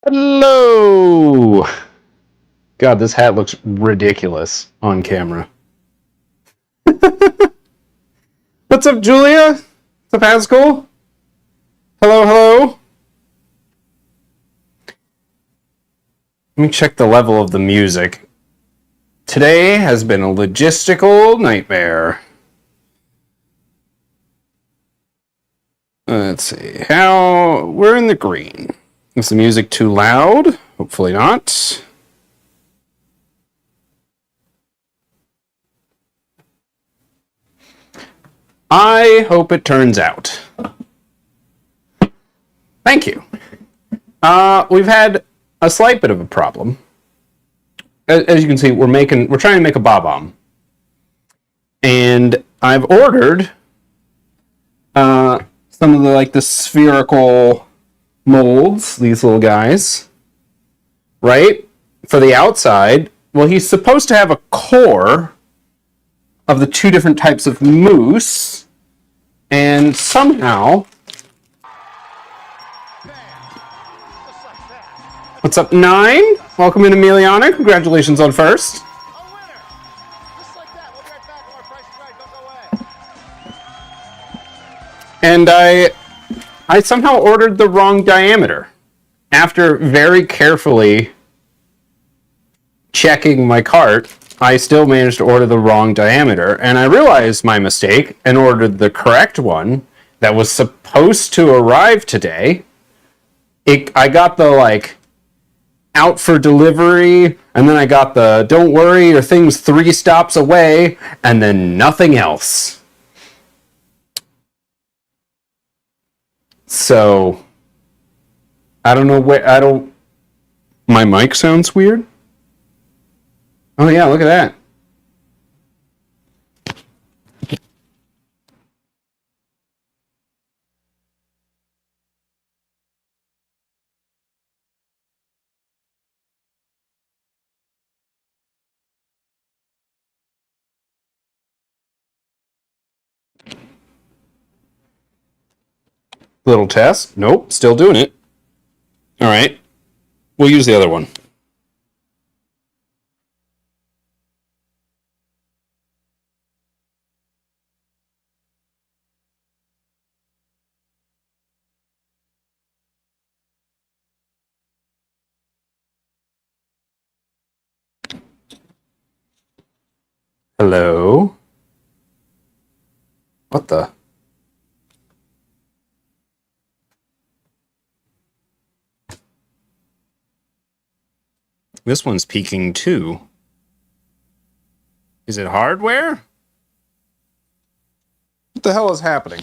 Hello! God, this hat looks ridiculous on camera. What's up, Julia? What's up, Haskell? Hello, hello? Let me check the level of the music. Today has been a logistical nightmare. Let's see. We're in the green. Is the music too loud? Hopefully not. I hope it turns out. Thank you. We've had a slight bit of a problem. As you can see, we're trying to make a bob-omb. And I've ordered some of the spherical molds, these little guys, right? For the outside, well, he's supposed to have a core of the two different types of mousse, and somehow... What's up, 9? Welcome in, Emiliana. Congratulations on first. And I somehow ordered the wrong diameter. After very carefully checking my cart, I still managed to order the wrong diameter, and I realized my mistake and ordered the correct one that was supposed to arrive today. I got the, out for delivery, and then I got the don't worry, your thing's 3 stops away, and then nothing else. So, I don't know my mic sounds weird? Oh yeah, look at that. Little test. Nope, still doing it. All right. We'll use the other one. Hello? What the? This one's peaking too. Is it hardware? What the hell is happening?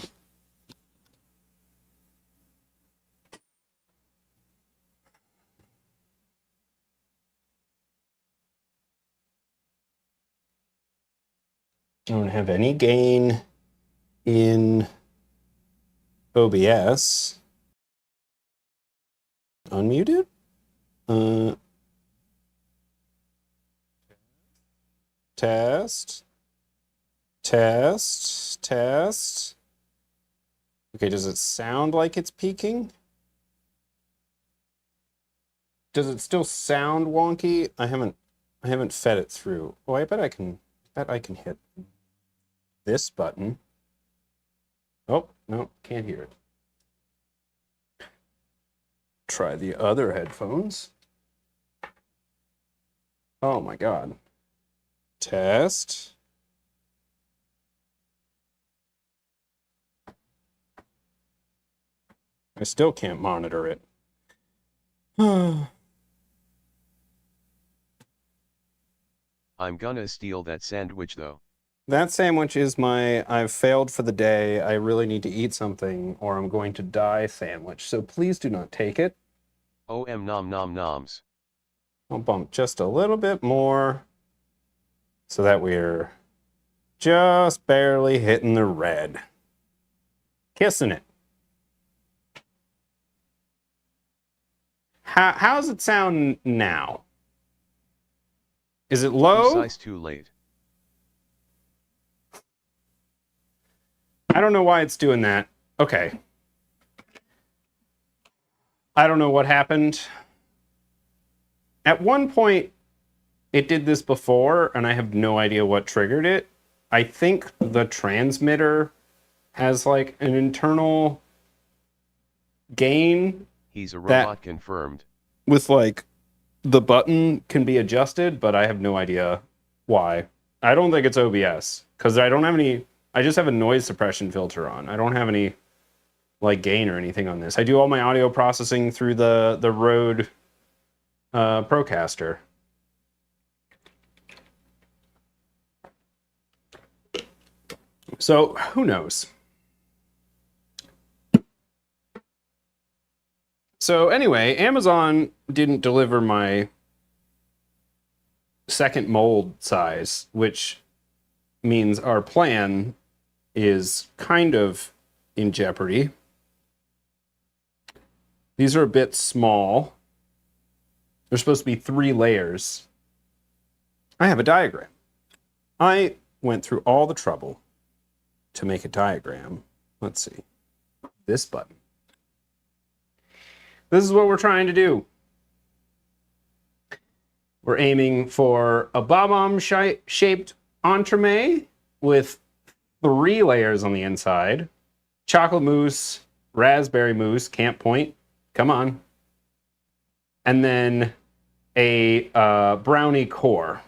I don't have any gain in OBS. Unmuted? Test. Test. Test. Okay, does it sound like it's peaking? Does it still sound wonky? I haven't fed it through. Oh, I bet I can hit this button. Oh, no, can't hear it. Try the other headphones. Oh my god. Test. I still can't monitor it. I'm gonna steal that sandwich though. That sandwich is my I've failed for the day, I really need to eat something or I'm going to die sandwich. So please do not take it. OM nom nom noms. I'll bump just a little bit more so that we're just barely hitting the red. Kissing it. How's it sound now? Is it low? Size too late. I don't know why it's doing that. Okay. I don't know what happened. At one point, it did this before, and I have no idea what triggered it. I think the transmitter has like an internal gain. He's a robot confirmed. With like the button can be adjusted, but I have no idea why. I don't think it's OBS because I don't have any. I just have a noise suppression filter on. I don't have any like gain or anything on this. I do all my audio processing through the Rode Procaster. So who knows? So anyway, Amazon didn't deliver my second mold size, which means our plan is kind of in jeopardy. These are a bit small. There's supposed to be 3 layers. I have a diagram. I went through all the trouble to make a diagram. Let's see. This button. This is what we're trying to do. We're aiming for a bomb-bomb shaped entremet with 3 layers on the inside. Chocolate mousse, raspberry mousse, can't point. Come on. And then a brownie core.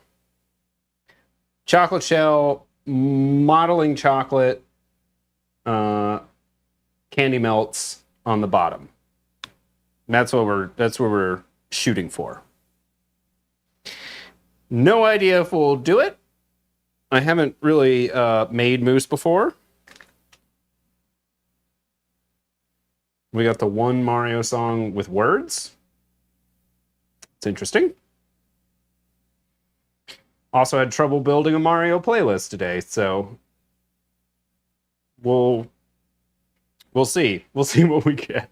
Chocolate shell, modeling chocolate, candy melts on the bottom. That's what we're shooting for. No idea if we'll do it. I haven't really made mousse before. We got the one Mario song with words. It's interesting. Also had trouble building a Mario playlist today, so we'll see. We'll see what we get.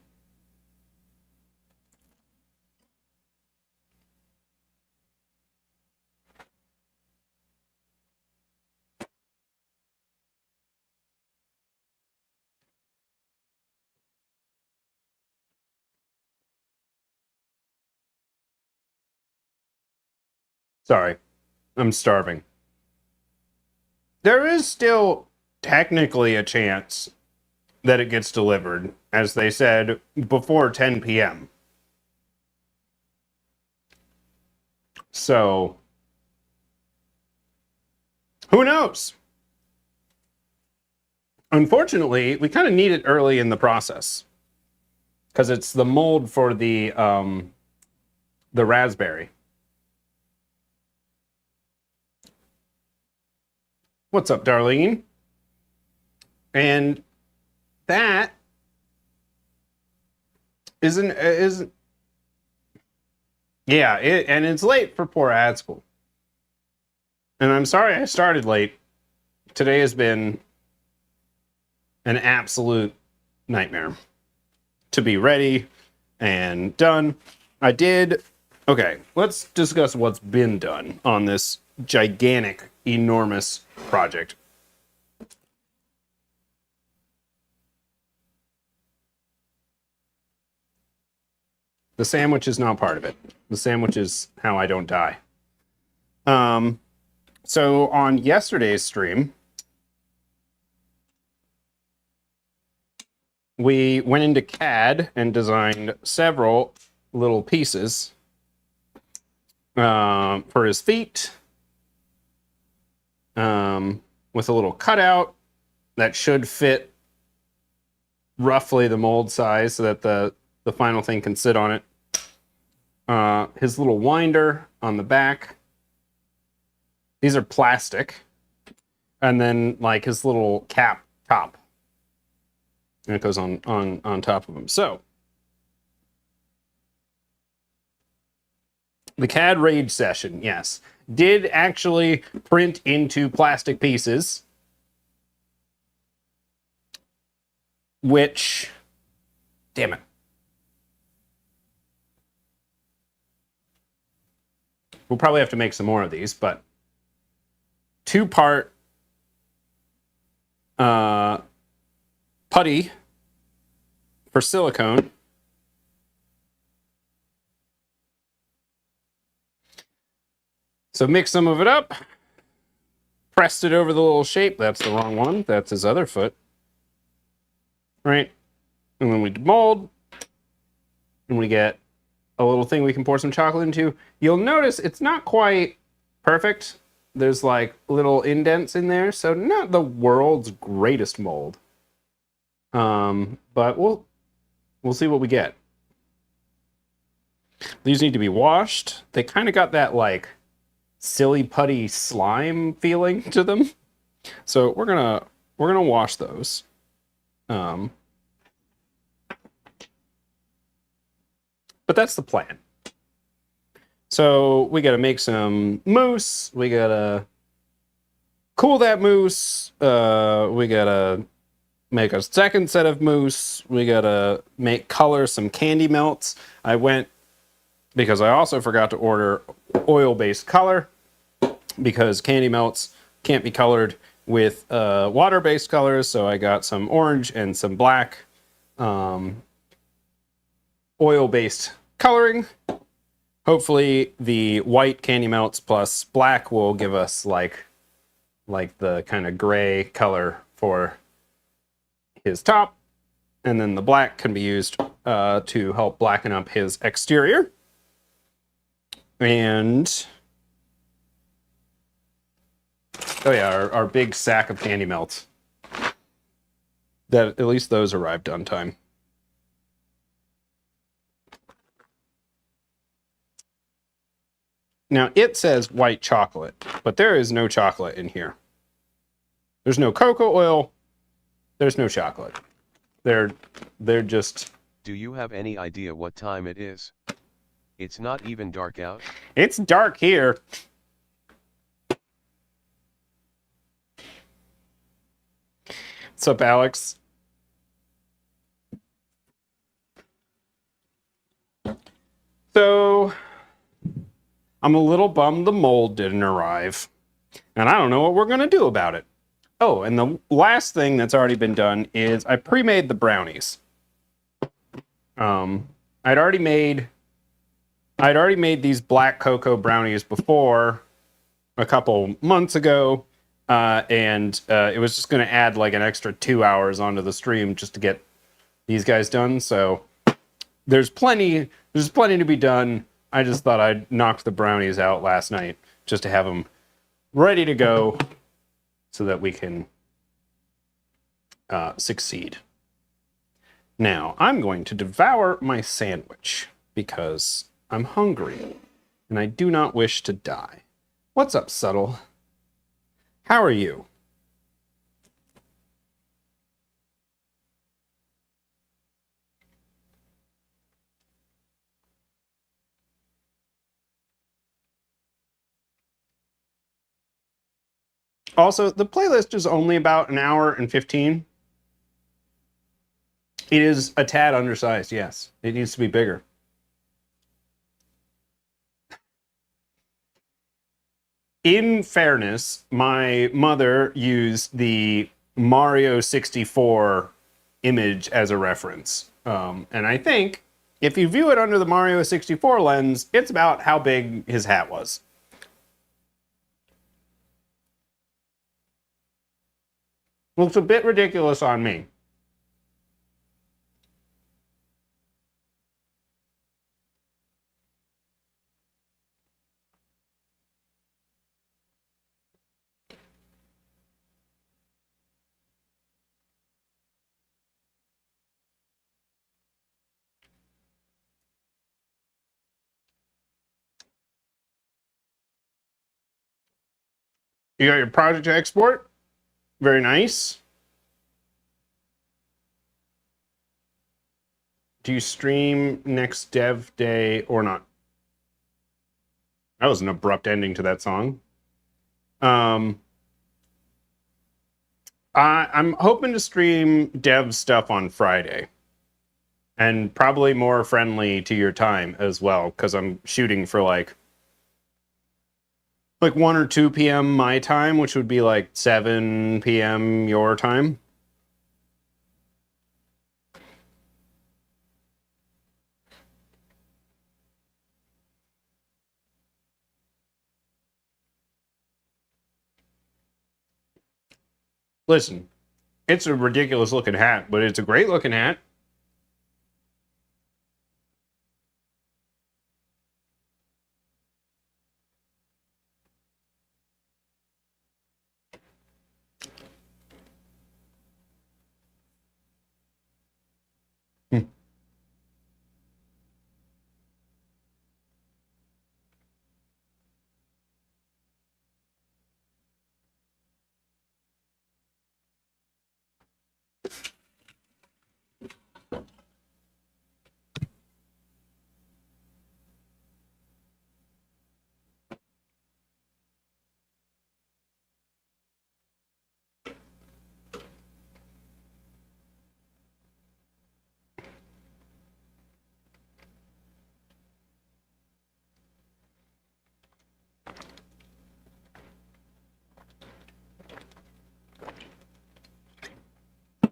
Sorry, I'm starving. There is still technically a chance that it gets delivered, as they said, before 10 p.m. So, who knows? Unfortunately, we kind of need it early in the process because it's the mold for the raspberry. What's up, Darlene? And that isn't yeah, and it's late for poor ad school. And I'm sorry I started late. Today has been an absolute nightmare to be ready and done. Okay, let's discuss what's been done on this gigantic, enormous project. The sandwich is not part of it. The sandwich is how I don't die. So on yesterday's stream, we went into CAD and designed several little pieces for his feet, with a little cutout that should fit roughly the mold size so that the final thing can sit on it. His little winder on the back. These are plastic. And then like his little cap top. And it goes on top of him. So the CAD Rage session, yes, did actually print into plastic pieces, which, damn it. We'll probably have to make some more of these, but 2-part putty for silicone. So mix some of it up, pressed it over the little shape. That's the wrong one. That's his other foot. Right? And then we mold, and we get a little thing we can pour some chocolate into. You'll notice it's not quite perfect. There's like little indents in there, so not the world's greatest mold. But we'll see what we get. These need to be washed. They kind of got that like silly putty slime feeling to them. So we're gonna wash those. But that's the plan. So we got to make some mousse. We got to cool that mousse. We got to make a second set of mousse. We got to color some candy melts. I went, because I also forgot to order oil-based color, because candy melts can't be colored with water-based colors. So I got some orange and some black oil-based coloring. Hopefully the white candy melts plus black will give us like the kind of gray color for his top, and then the black can be used to help blacken up his exterior. And oh yeah, our big sack of candy melts, that at least those arrived on time. Now, it says white chocolate, but there is no chocolate in here. There's no cocoa oil. There's no chocolate. They're just... Do you have any idea what time it is? It's not even dark out. It's dark here. What's up, Alex? So... I'm a little bummed the mold didn't arrive, and I don't know what we're going to do about it. Oh, and the last thing that's already been done is I pre-made the brownies. I'd already made I'd already made these black cocoa brownies before a couple months ago, and it was just going to add like an extra 2 hours onto the stream just to get these guys done. So there's plenty to be done. I just thought I'd knock the brownies out last night just to have them ready to go so that we can succeed. Now, I'm going to devour my sandwich because I'm hungry and I do not wish to die. What's up, Subtle? How are you? Also, the playlist is only about an hour and 15. It is a tad undersized, yes. It needs to be bigger. In fairness, my mother used the Mario 64 image as a reference. And I think if you view it under the Mario 64 lens, it's about how big his hat was. Looks a bit ridiculous on me. You got your project to export? Very nice. Do you stream next dev day or not? That was an abrupt ending to that song. I'm hoping to stream dev stuff on Friday. And probably more friendly to your time as well, because I'm shooting for like 1 or 2 p.m. my time, which would be like 7 p.m. your time. Listen, it's a ridiculous looking hat, but it's a great looking hat.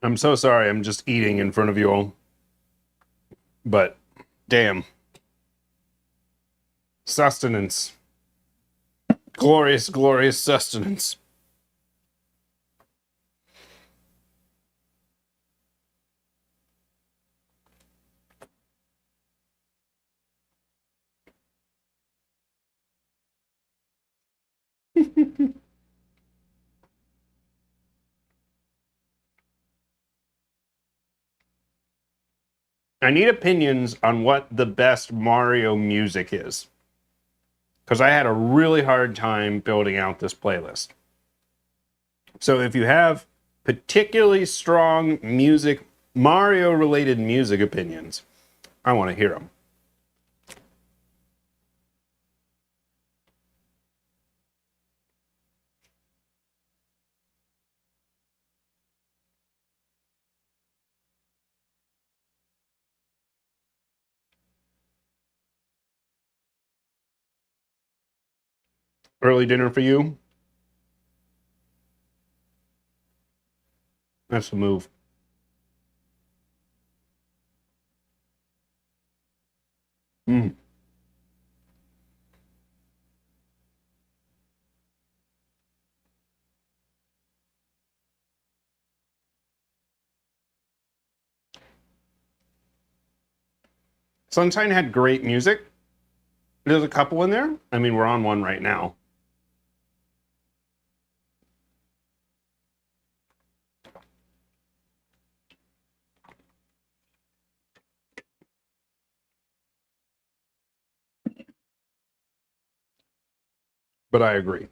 I'm so sorry, I'm just eating in front of you all. But, damn. Sustenance. Glorious, glorious sustenance. I need opinions on what the best Mario music is. Because I had a really hard time building out this playlist. So if you have particularly strong music, Mario related music opinions, I want to hear them. Early dinner for you? That's the move. Mm. Sunshine had great music. There's a couple in there. I mean, we're on one right now. But I agree.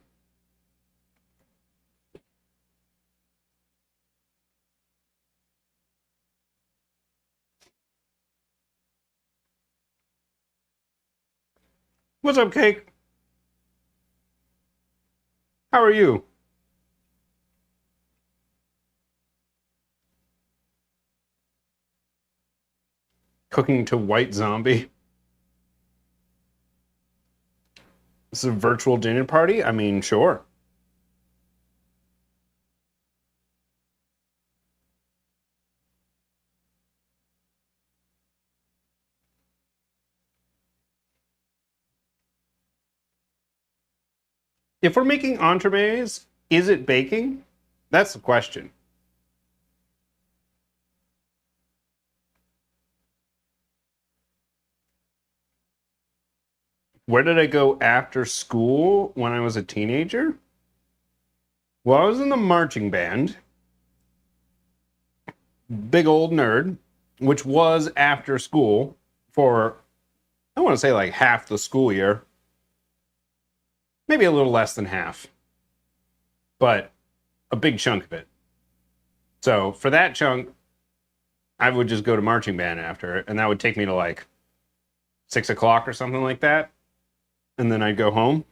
What's up, Cake? How are you? Cooking to White Zombie. This is a virtual dinner party? I mean, sure. If we're making entremets, is it baking? That's the question. Where did I go after school when I was a teenager? Well, I was in the marching band. Big old nerd, which was after school for, I want to say like half the school year. Maybe a little less than half. But a big chunk of it. So for that chunk, I would just go to marching band after, and that would take me to like 6 o'clock or something like that. And then I'd go home.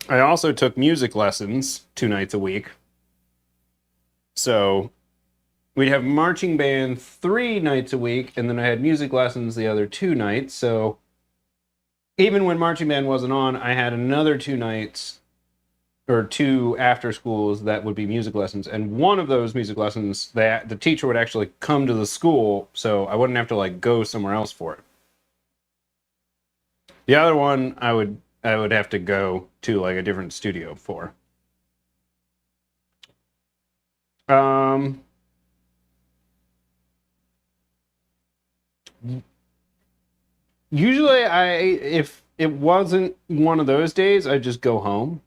I also took music lessons 2 nights a week. So we'd have marching band 3 nights a week, and then I had music lessons the other 2 nights. So even when marching band wasn't on, I had another 2 nights or 2 after schools that would be music lessons. And one of those music lessons, the teacher would actually come to the school, so I wouldn't have to like go somewhere else for it. The other one I would have to go to like a different studio for. Usually if it wasn't one of those days, I'd just go home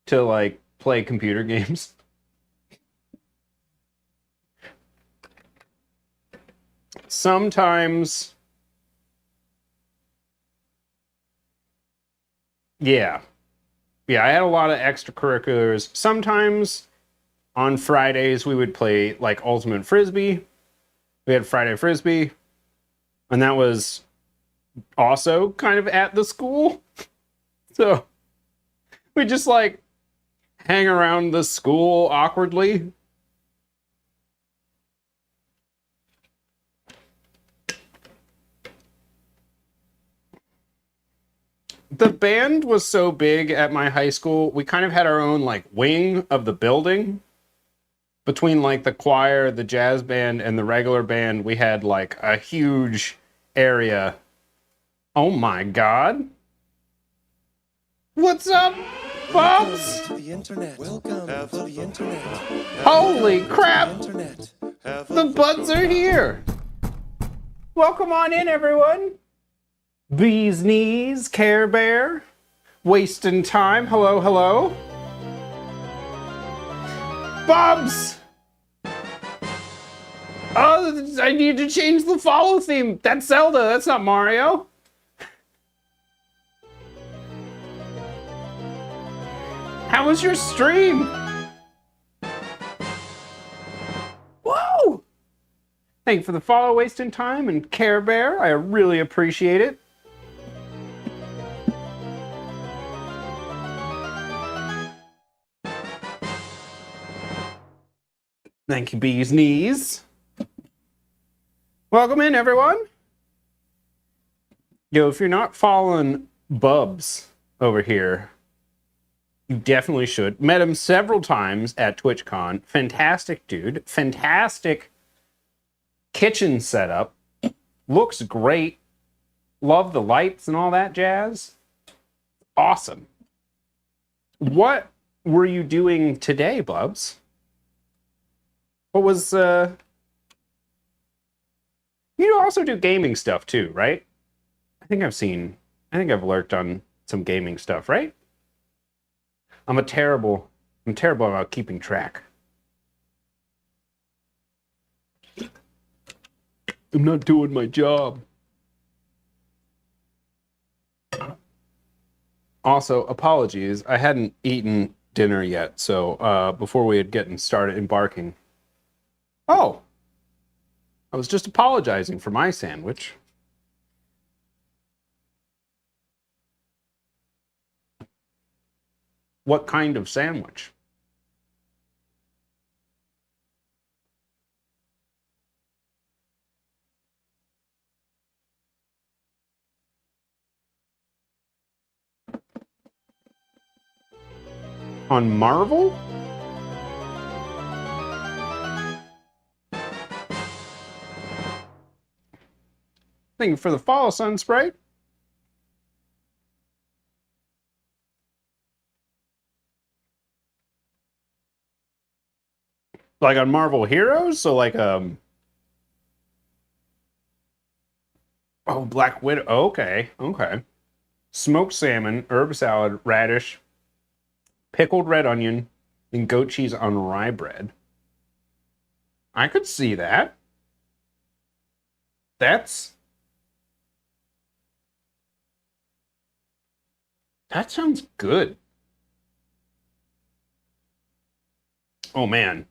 to like play computer games. Sometimes, yeah. Yeah, I had a lot of extracurriculars. Sometimes on Fridays we would play like Ultimate Frisbee. We had Friday Frisbee, and that was also kind of at the school. So we just like hang around the school awkwardly. The band was so big at my high school, we kind of had our own like wing of the building. Between like the choir, the jazz band, and the regular band, we had like a huge area. Oh my god. What's up, Bubs? To the internet. Welcome to the internet. Holy crap! The buds are here! Welcome on in, everyone! Bee's Knees, Care Bear, Wasting Time, hello, hello. Bubs! Oh, I need to change the follow theme. That's Zelda, that's not Mario. How was your stream? Whoa! Thank you for the follow, Wasting Time, and Care Bear. I really appreciate it. Thank you, Bee's Knees. Welcome in, everyone. Yo, if you're not following Bubs over here, you definitely should. Met him several times at TwitchCon. Fantastic dude. Fantastic kitchen setup. Looks great. Love the lights and all that jazz. Awesome. What were you doing today, Bubs? What was You also do gaming stuff too, right? I think I've lurked on some gaming stuff, right? I'm terrible about keeping track. I'm not doing my job. Also, apologies. I hadn't eaten dinner yet, so before we had gotten started embarking. Oh, I was just apologizing for my sandwich. What kind of sandwich? On Marvel? Thank you for the follow, Sunspray. Like on Marvel Heroes? So like oh, Black Widow. Okay, okay. Smoked salmon, herb salad, radish, pickled red onion, and goat cheese on rye bread. I could see that. That sounds good. Oh man.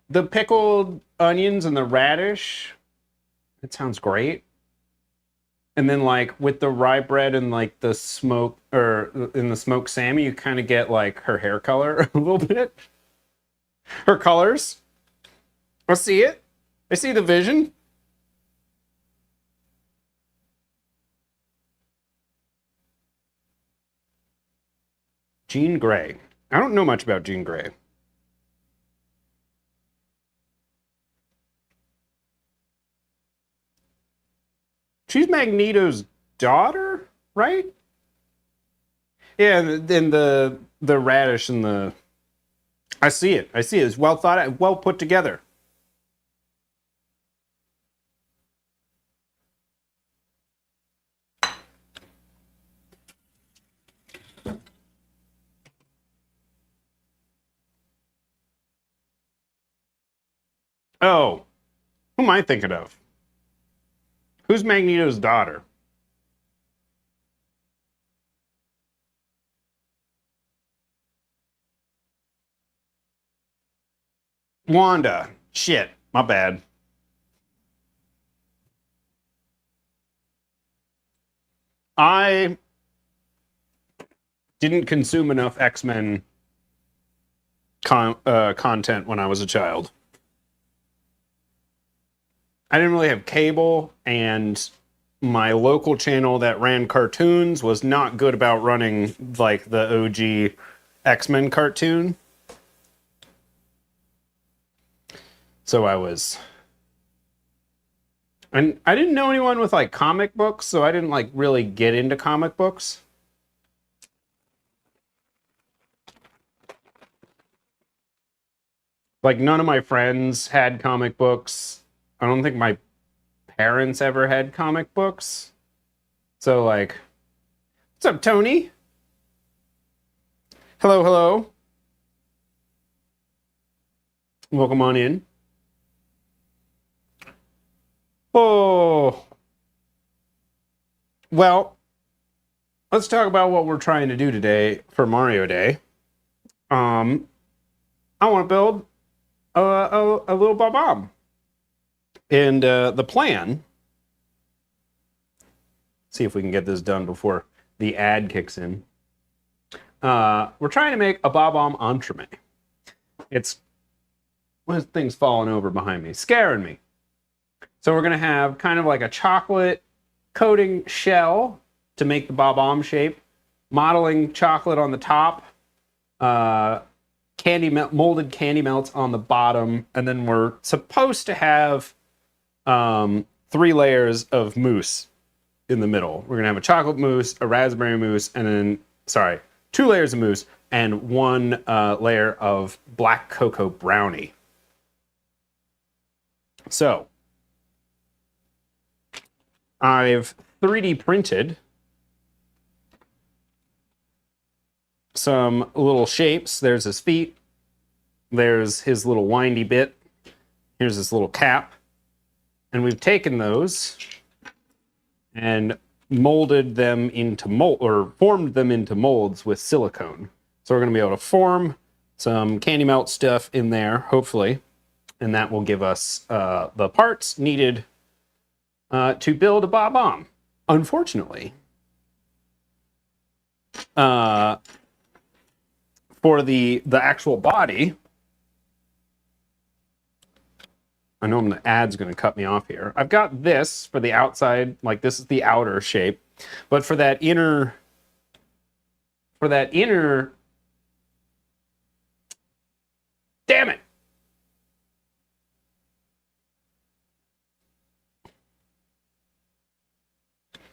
The pickled onions and the radish, that sounds great. And then like with the rye bread and like the smoke or in the smoked salmon, you kind of get like her hair color a little bit. Her colors. I see it. I see the vision. Jean Grey. I don't know much about Jean Grey. She's Magneto's daughter, right? Yeah, and then the radish and the I see it. I see it. It's well thought out, well put together. Oh, who am I thinking of? Who's Magneto's daughter? Wanda. Shit, my bad. I didn't consume enough X-Men content when I was a child. I didn't really have cable, and my local channel that ran cartoons was not good about running like the OG X-Men cartoon. So and I didn't know anyone with like comic books, so I didn't like really get into comic books. Like none of my friends had comic books. I don't think my parents ever had comic books. So like, what's up, Tony? Hello, hello. Welcome on in. Oh. Well, let's talk about what we're trying to do today for Mario Day. I want to build a little Bob-omb. And the plan, see if we can get this done before the ad kicks in. We're trying to make a Bob-omb entremet. It's, what is things falling over behind me? Scaring me. So we're going to have kind of like a chocolate coating shell to make the Bob-omb shape, modeling chocolate on the top, molded candy melts on the bottom, and then we're supposed to have 3 layers of mousse in the middle. We're gonna have a chocolate mousse, a raspberry mousse, and then 2 2 layers of mousse, and 1 layer of black cocoa brownie. So, I've 3D printed some little shapes. There's his feet. There's his little windy bit. Here's his little cap. And we've taken those and molded them into formed them into molds with silicone. So we're going to be able to form some candy melt stuff in there, hopefully. And that will give us the parts needed to build a Bob-omb. Unfortunately, for the actual body, I know the ad's going to cut me off here. I've got this for the outside, like this is the outer shape, but for that inner, damn it.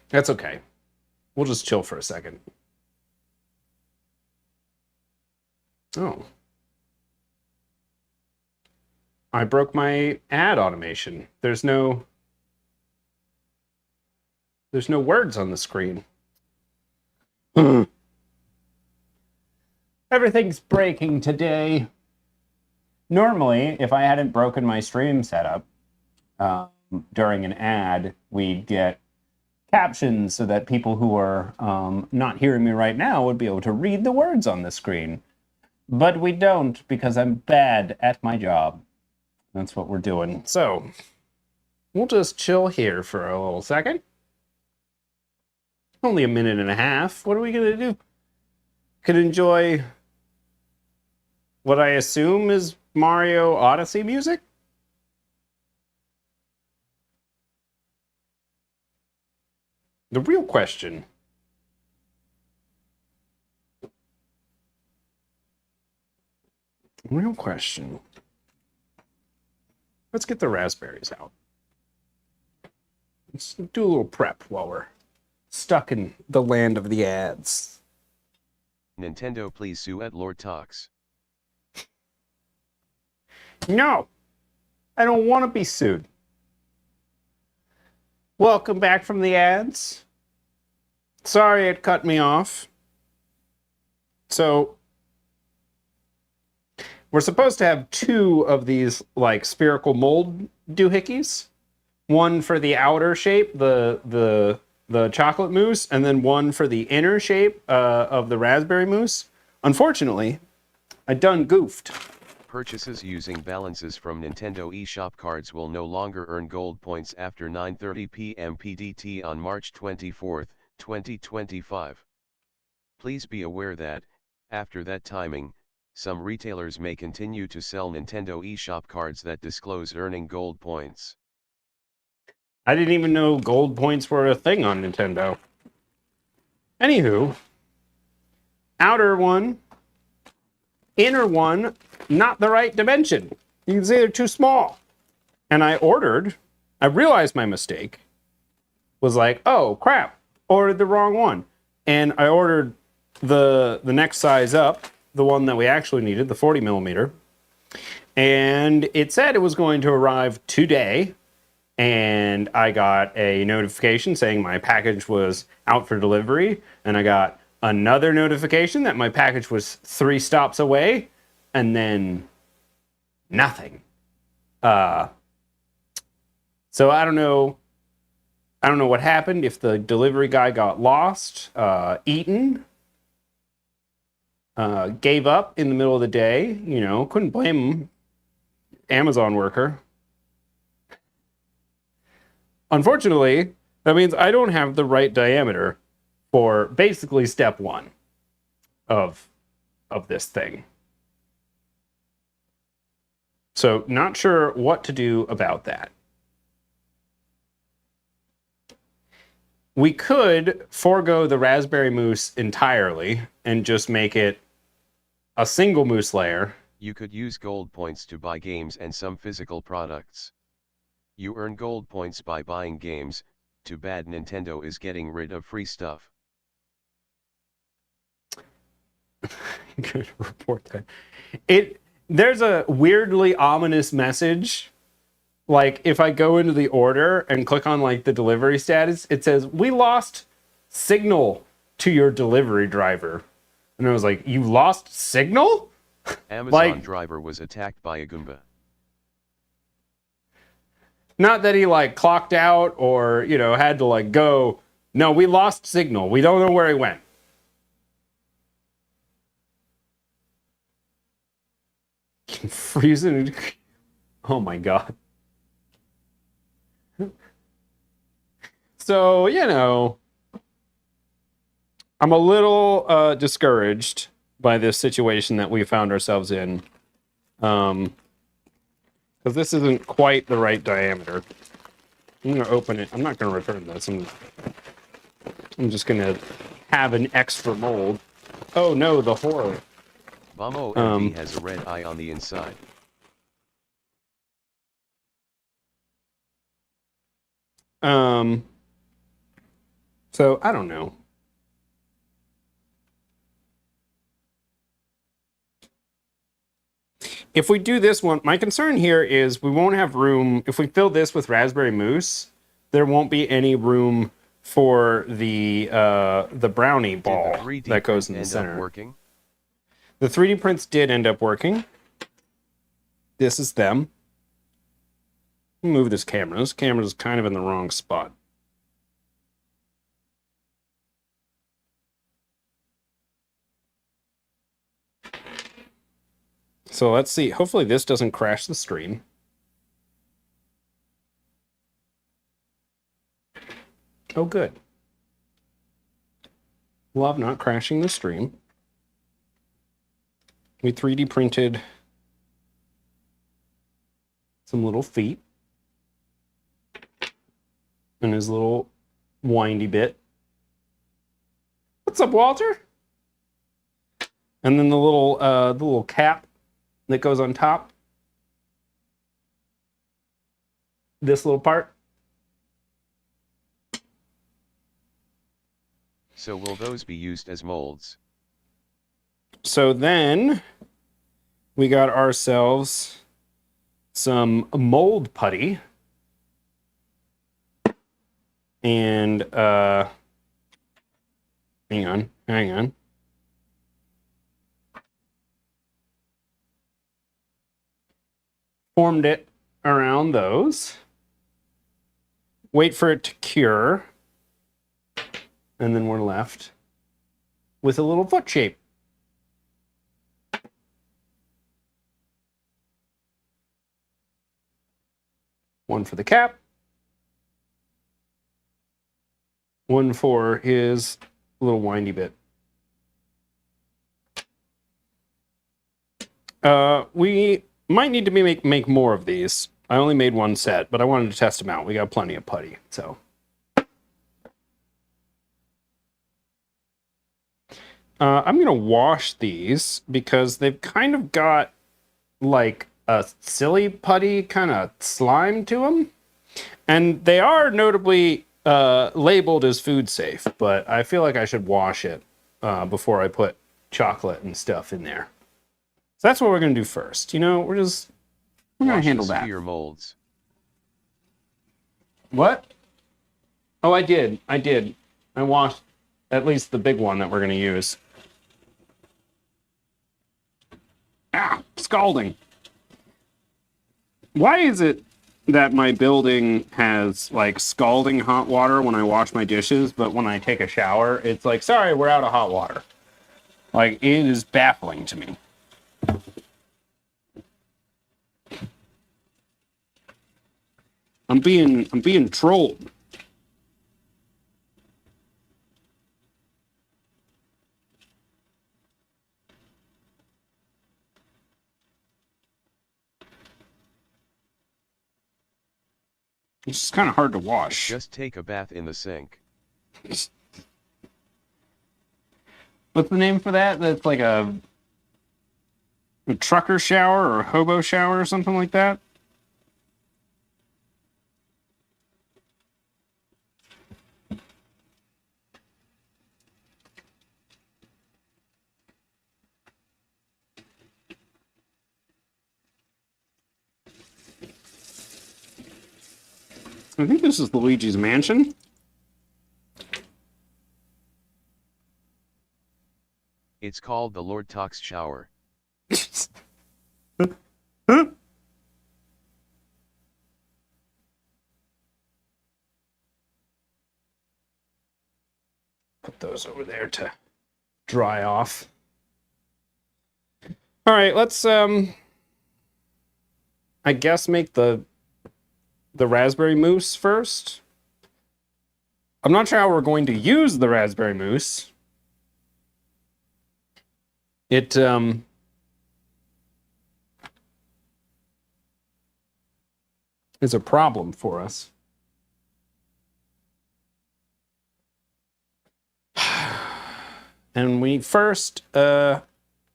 That's okay. We'll just chill for a second. Oh. I broke my ad automation. There's no words on the screen. Everything's breaking today. Normally, if I hadn't broken my stream setup during an ad, we'd get captions so that people who are not hearing me right now would be able to read the words on the screen. But we don't, because I'm bad at my job. That's what we're doing. So, we'll just chill here for a little second. Only a minute and a half. What are we going to do? Could enjoy what I assume is Mario Odyssey music? The real question. Let's get the raspberries out. Let's do a little prep while we're stuck in the land of the ads. Nintendo, please sue at Lordtocs. No, I don't want to be sued. Welcome back from the ads. Sorry it cut me off. So, we're supposed to have 2 of these like spherical mold doohickeys. One for the outer shape, the chocolate mousse, and then one for the inner shape of the raspberry mousse. Unfortunately, I done goofed. Purchases using balances from Nintendo eShop cards will no longer earn gold points after 9:30 p.m. PDT on March 24, 2025. Please be aware that, after that timing, some retailers may continue to sell Nintendo eShop cards that disclose earning gold points. I didn't even know gold points were a thing on Nintendo. Anywho, outer one, inner one, not the right dimension. You can see they're too small. And I realized my mistake. Was like, oh crap, ordered the wrong one. And I ordered the next size up, the one that we actually needed, the 40 millimeter. And it said it was going to arrive today. And I got a notification saying my package was out for delivery. And I got another notification that my package was 3 stops away. And then nothing. So I don't know what happened, if the delivery guy got lost, eaten, gave up in the middle of the day, couldn't blame him. Amazon worker. Unfortunately, that means I don't have the right diameter for basically step 1 of this thing. So, not sure what to do about that. We could forego the raspberry mousse entirely and just make it a single mousse layer. You could use gold points to buy games and some physical products. You earn gold points by buying games. Too bad Nintendo is getting rid of free stuff. Good report that. There's a weirdly ominous message. Like if I go into the order and click on like the delivery status, it says we lost signal to your delivery driver. And I was like, you lost signal? Amazon driver was attacked by a Goomba. Not that he like clocked out or, had to like go. No, we lost signal. We don't know where he went. Freezing. Oh my God. So, I'm a little discouraged by this situation that we found ourselves in. Because this isn't quite the right diameter. I'm going to open it. I'm not going to return this. I'm just going to have an extra mold. Oh no, the horror. Bombo MV has a red eye on the inside. So I don't know. If we do this one, my concern here is we won't have room. If we fill this with raspberry mousse, there won't be any room for the brownie ball that goes in the center. Working? The 3D prints did end up working. This is them. Move this camera. This camera is kind of in the wrong spot. So let's see. Hopefully this doesn't crash the stream. Oh, good. Love not crashing the stream. We 3D printed some little feet and his little windy bit. What's up, Walter? And then the little cap that goes on top. This little part. So will those be used as molds? So then we got ourselves some mold putty. And hang on. Formed it around those. Wait for it to cure. And then we're left with a little foot shape. One for the cap. One for his little windy bit. We might need to make more of these. I only made one set, but I wanted to test them out. We got plenty of putty, so. I'm going to wash these because they've kind of got like a silly putty kind of slime to them. And they are notably labeled as food safe, but I feel like I should wash it before I put chocolate and stuff in there. So that's what we're going to do first. We're going to handle that. Sphere molds. What? Oh, I did. I washed at least the big one that we're going to use. Ah, scalding. Why is it that my building has like scalding hot water when I wash my dishes, but when I take a shower, it's like, sorry, we're out of hot water. Like, it is baffling to me. I'm being trolled. It's just kind of hard to wash. Just take a bath in the sink. What's the name for that? That's like a trucker shower or a hobo shower or something like that? I think this is Luigi's Mansion. It's called the Lordtocs shower. Put those over there to dry off. All right, let's I guess make the raspberry mousse first. I'm not sure how we're going to use the raspberry mousse. It is a problem for us. And we first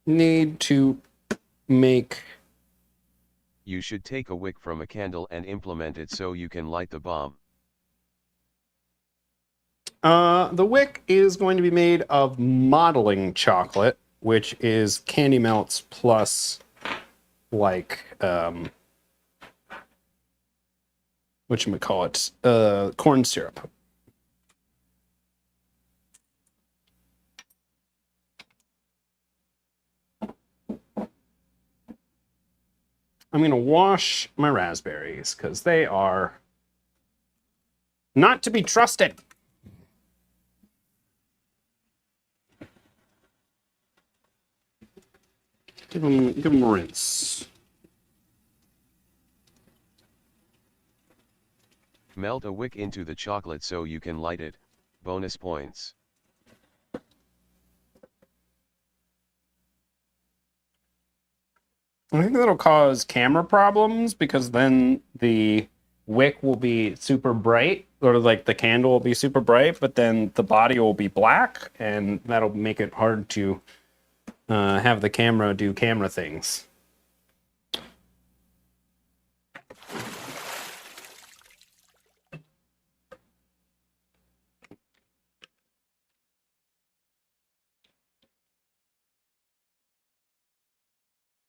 need to make... You should take a wick from a candle and implement it so you can light the bomb. The wick is going to be made of modeling chocolate, which is candy melts plus, like, whatchamacallit, corn syrup. I'm going to wash my raspberries because they are not to be trusted. Give them a rinse. Melt a wick into the chocolate so you can light it. Bonus points. I think that'll cause camera problems because then the wick will be super bright, or like the candle will be super bright, but then the body will be black, and that'll make it hard to have the camera do camera things.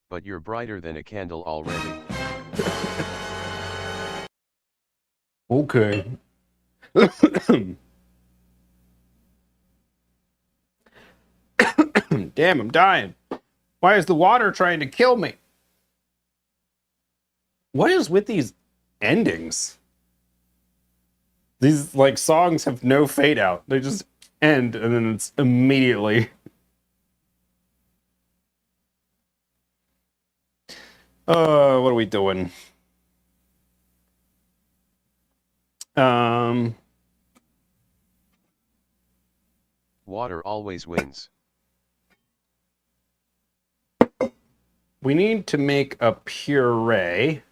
But you're brighter than a candle already. Okay. Damn, I'm dying. Why is the water trying to kill me? What is with these endings? These, like, songs have no fade out. They just end, and then it's immediately... what are we doing? Water always wins. We need to make a puree.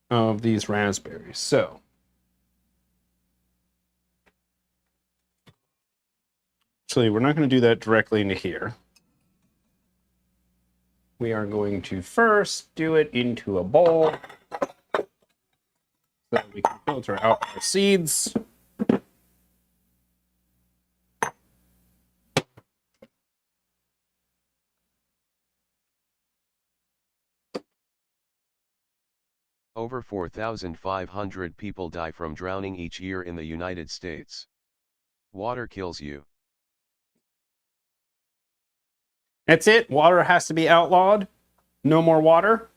Of these raspberries. So actually, we're not going to do that directly into here. We are going to first do it into a bowl so that we can filter out our seeds. Over 4,500 people die from drowning each year in the United States. Water kills you. That's it. Water has to be outlawed. No more water.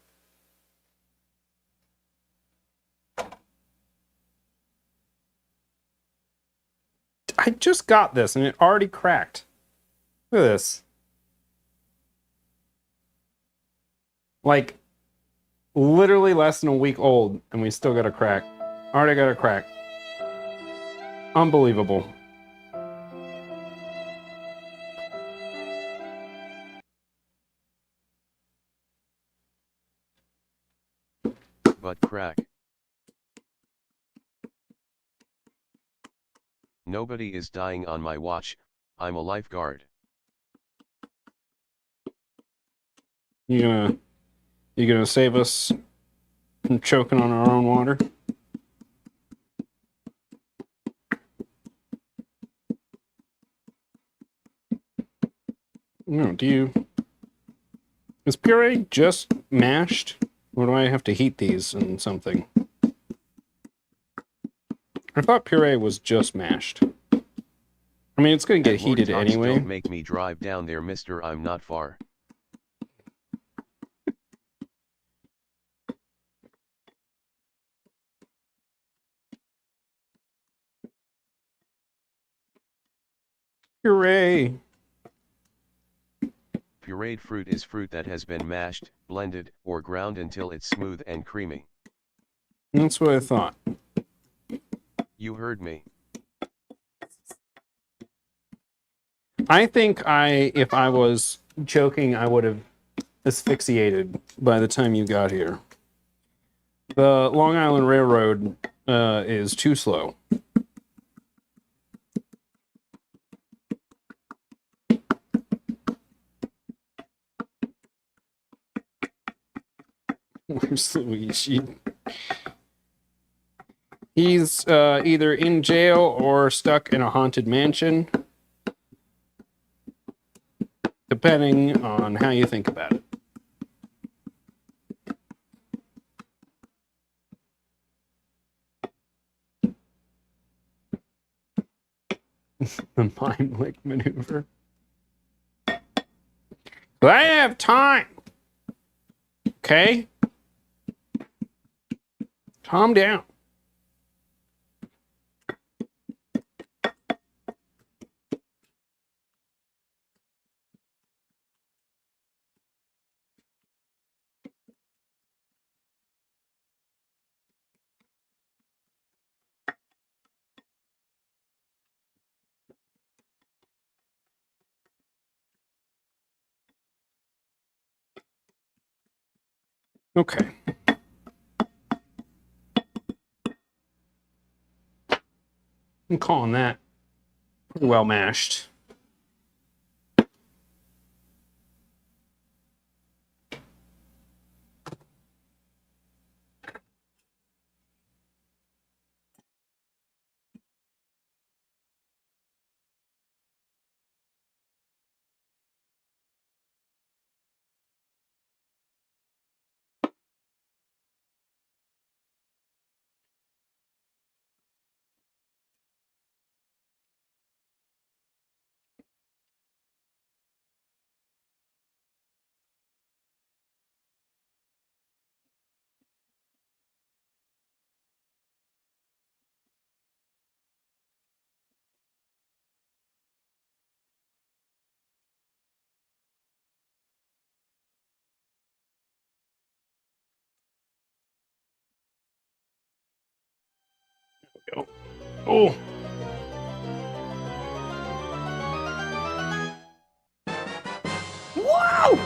I just got this and it already cracked. Look at this. Like, literally less than a week old, and we still got a crack. Already got a crack. Unbelievable. But crack. Nobody is dying on my watch. I'm a lifeguard. You gonna save us from choking on our own water? No, do you? Is puree just mashed? Or do I have to heat these in something? I thought puree was just mashed. I mean, it's going to get heated Lordtocs, anyway. don't make me drive down there, mister, I'm not far. Puree. Pureed fruit is fruit that has been mashed, blended, or ground until it's smooth and creamy. That's what I thought. You heard me. I think if I was joking, I would have asphyxiated by the time you got here. The Long Island Railroad is too slow. Where's Luigi? He's either in jail or stuck in a haunted mansion, depending on how you think about it. The Heimlich maneuver. But I have time. Okay? Calm down. Okay. I'm calling that pretty well mashed. There we go. Oh. Whoa!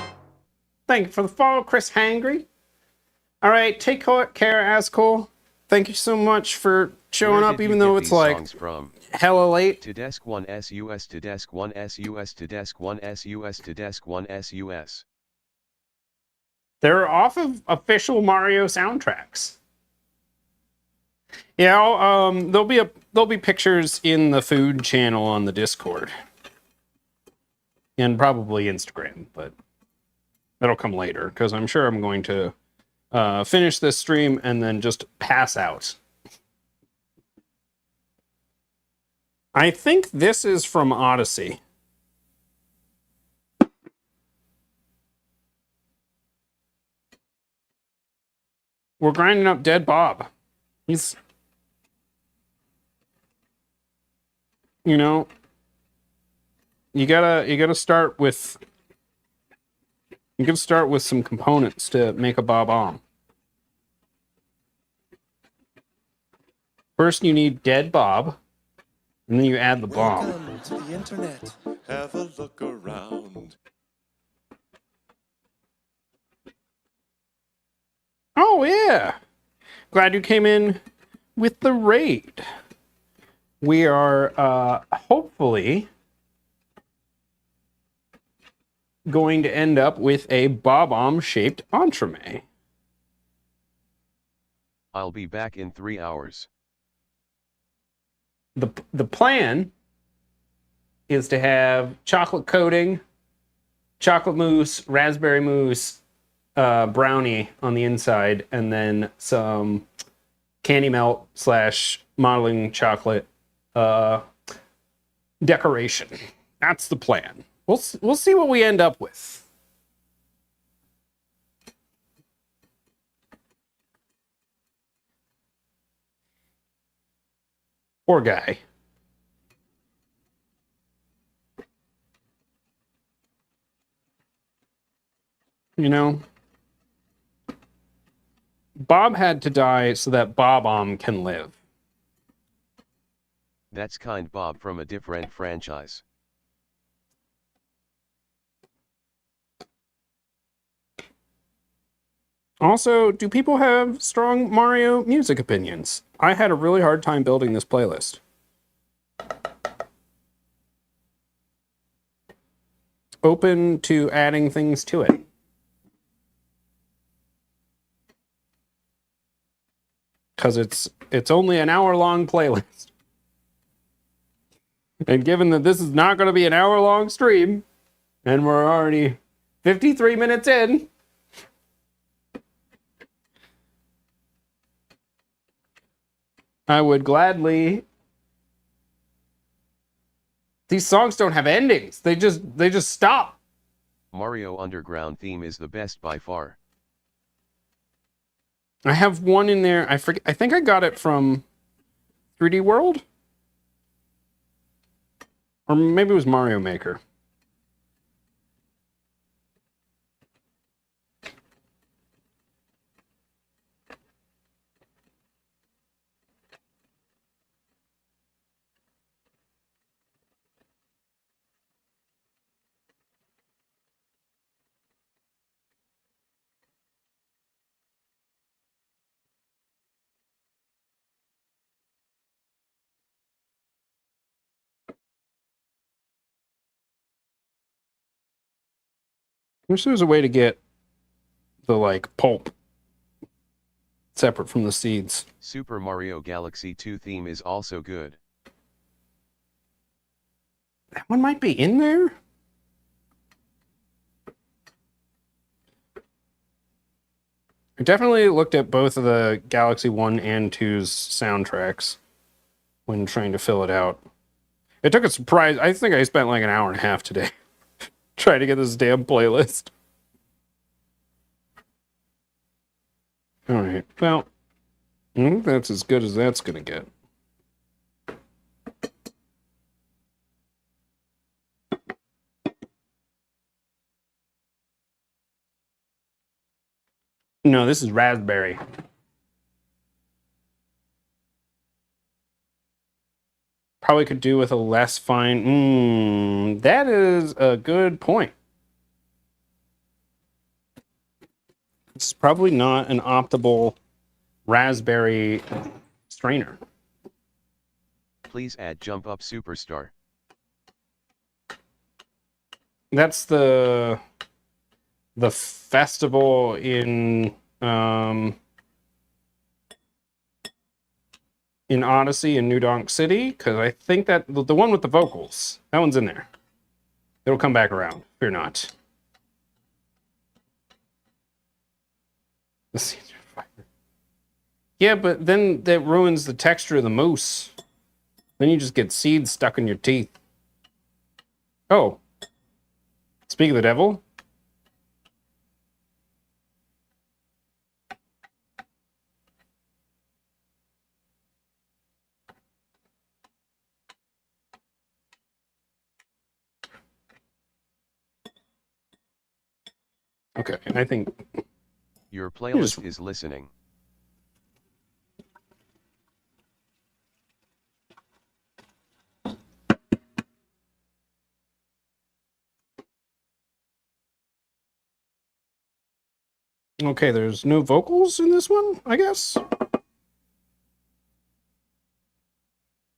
Thank you for the follow, Chris Hangry. All right, take care, Ascol. Thank you so much for showing Where up, did even you though get it's these like songs from? hella late. To desk 1 SUS to desk 1 SUS to desk 1 SUS to desk 1 SUS. They're off of official Mario soundtracks. Yeah, there'll be pictures in the food channel on the Discord. And probably Instagram, but that'll come later, because I'm sure I'm going to finish this stream and then just pass out. I think this is from Odyssey. We're grinding up Dead Bob. He's, you know, you gotta start with some components to make a bob-omb. First, you need Dead Bob, and then you add the bomb. Welcome to the internet. Have a look around. Oh yeah, glad you came in with the raid. We are hopefully going to end up with a bob-omb shaped entremet. I'll be back in 3 hours. The plan is to have chocolate coating, chocolate mousse, raspberry mousse, brownie on the inside, and then some candy melt / modeling chocolate decoration. That's the plan. We'll see what we end up with. Poor guy. You know, Bob had to die so that Bob-omb can live. That's kind Bob from a different franchise. Also, do people have strong Mario music opinions? I had a really hard time building this playlist. Open to adding things to it. Because it's only an hour-long playlist. And given that this is not going to be an hour-long stream, and we're already 53 minutes in, I would gladly... These songs don't have endings. They just stop. Mario Underground theme is the best by far. I have one in there. I think I got it from 3D World? Or maybe it was Mario Maker. Wish there was a way to get the, like, pulp separate from the seeds. Super Mario Galaxy 2 theme is also good. That one might be in there? I definitely looked at both of the Galaxy 1 and 2's soundtracks when trying to fill it out. It took a surprise. I think I spent like an hour and a half today trying to get this damn playlist. All right. Well, I think that's as good as that's going to get. No, this is raspberry. Probably could do with a less fine... that is a good point. It's probably not an optimal raspberry strainer. Please add Jump Up Superstar. That's the festival in Odyssey in New Donk City, because I think that the one with the vocals, that one's in there. It'll come back around. Fear not. The seeds are fire. Yeah, but then that ruins the texture of the mousse. Then you just get seeds stuck in your teeth. Oh. Speak of the devil. Okay, and I think... Your playlist is listening. Okay, there's no vocals in this one, I guess?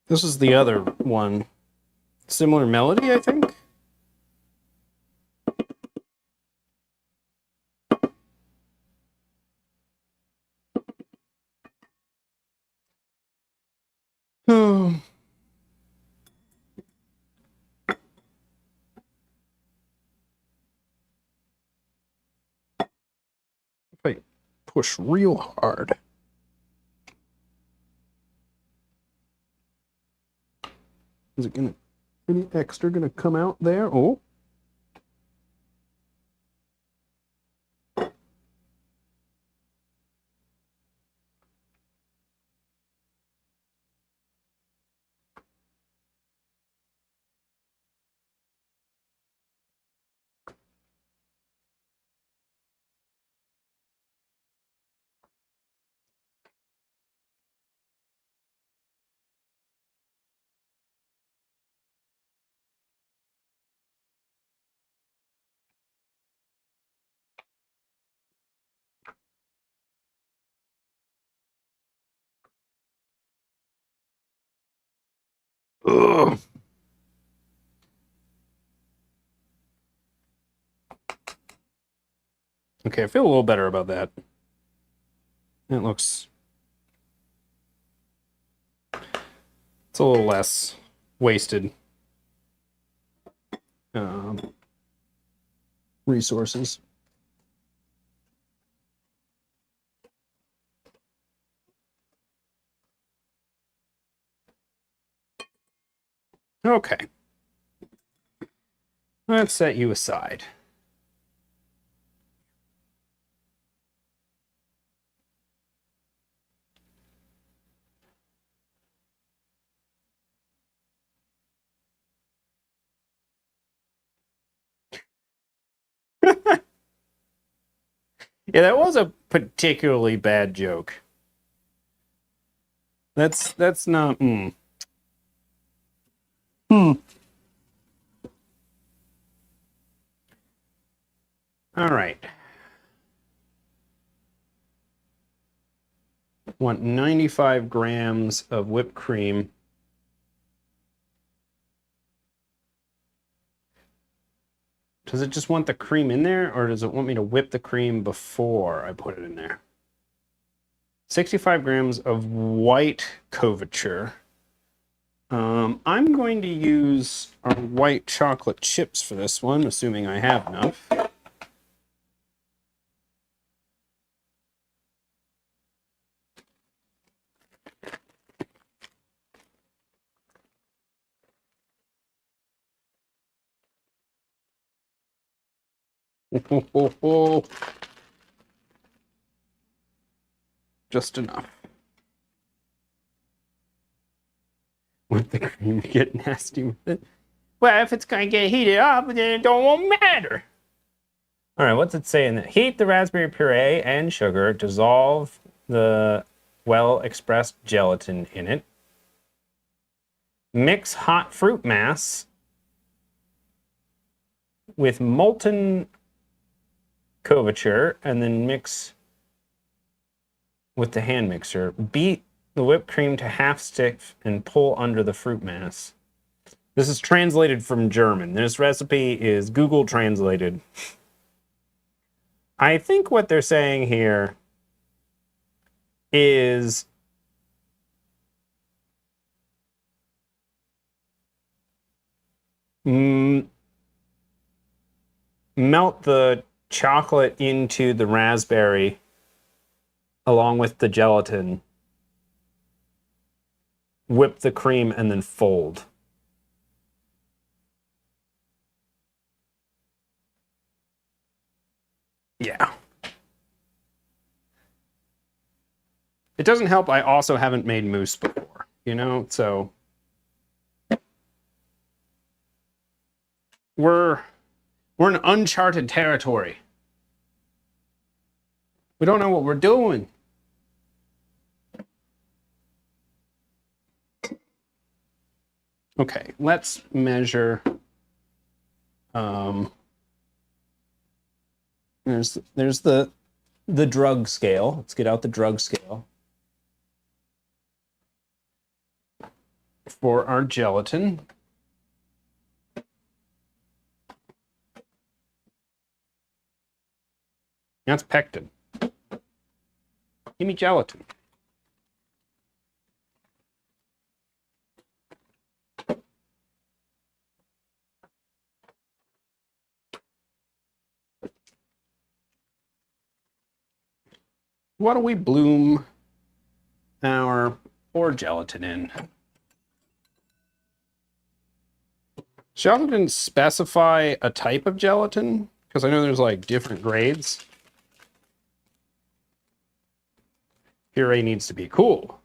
This is the other one. Similar melody, I think? Oh. push real hard. Is it gonna, any extra gonna come out there? Oh. Ugh. Okay, I feel a little better about that. It looks... It's a little less wasted resources. Okay. Let's set you aside. Yeah, that was a particularly bad joke. That's not. All right. Want 95 grams of whipped cream. Does it just want the cream in there, or does it want me to whip the cream before I put it in there? 65 grams of white couverture. I'm going to use our white chocolate chips for this one, assuming I have enough. Just enough. With the cream to get nasty with it. Well, if it's going to get heated up, then it won't matter. All right, what's it saying? Heat the raspberry puree and sugar. Dissolve the well-expressed gelatin in it. Mix hot fruit mass with molten couverture, and then mix with the hand mixer. Beat the whipped cream to half stiff and pull under the fruit mass. This is translated from German. This recipe is Google translated. I think what they're saying here is melt the chocolate into the raspberry along with the gelatin, whip the cream, and then fold. Yeah. It doesn't help I also haven't made mousse before, you know, so we're in uncharted territory. We don't know what we're doing. Okay, let's measure. There's the drug scale. Let's get out the drug scale for our gelatin. That's pectin. Give me gelatin. Why don't we bloom our poor gelatin in? Gelatin didn't specify a type of gelatin, because I know there's like different grades. Puree needs to be cool.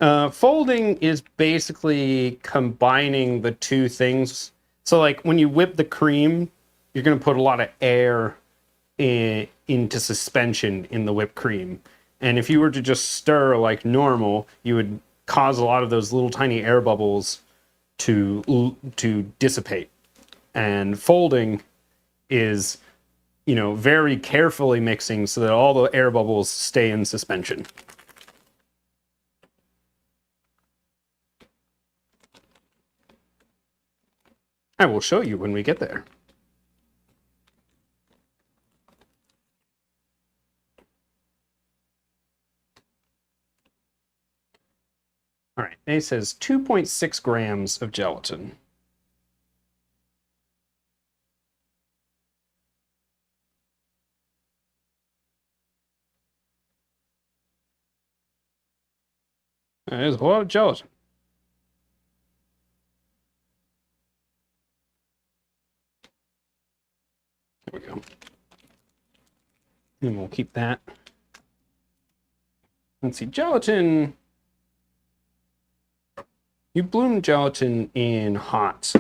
Folding is basically combining the two things. So like when you whip the cream, you're going to put a lot of air into suspension in the whipped cream. And if you were to just stir like normal, you would cause a lot of those little tiny air bubbles to dissipate. And folding is, you know, very carefully mixing so that all the air bubbles stay in suspension. I will show you when we get there. All right, it says 2.6 grams of gelatin. That is a lot of gelatin. There we go. And we'll keep that. Let's see, gelatin. You bloom gelatin in hot